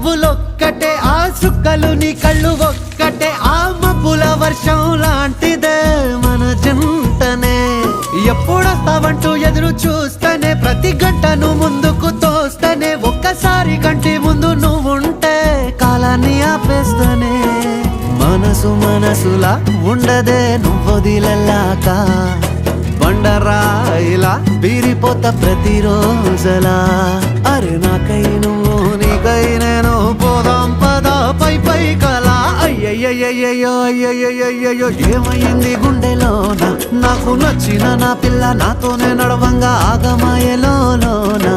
నవ్వులొక్కటే ఆ సుక్కలు నీ కళ్ళు ఒక్కటే ఆ మబ్బుల వర్షం లాంటిదే మన జంటనే ఎప్పుడొస్తావంటూ ఎదురు చూస్తేనే ప్రతి గంటను ముందుకు తోస్తేనే ఒక్కసారి కంటి ముందు నువ్వుంటే కాలాన్ని ఆపేస్తేనే మనసులా ఉండదే నువ్వొదిలెల్లాక బండరాయిలా బీరిపోత ప్రతిరోజలా అరే నాకై నువ్వు నీకై నేను పోదాం పద పై కలా అయ్యయ్యయ్యో అయ్యయ్యయ్యో ఏమైంది గుండెలోన నాకు నచ్చిన నా పిల్ల నాతోనే నడవంగా ఆగమాయలోనా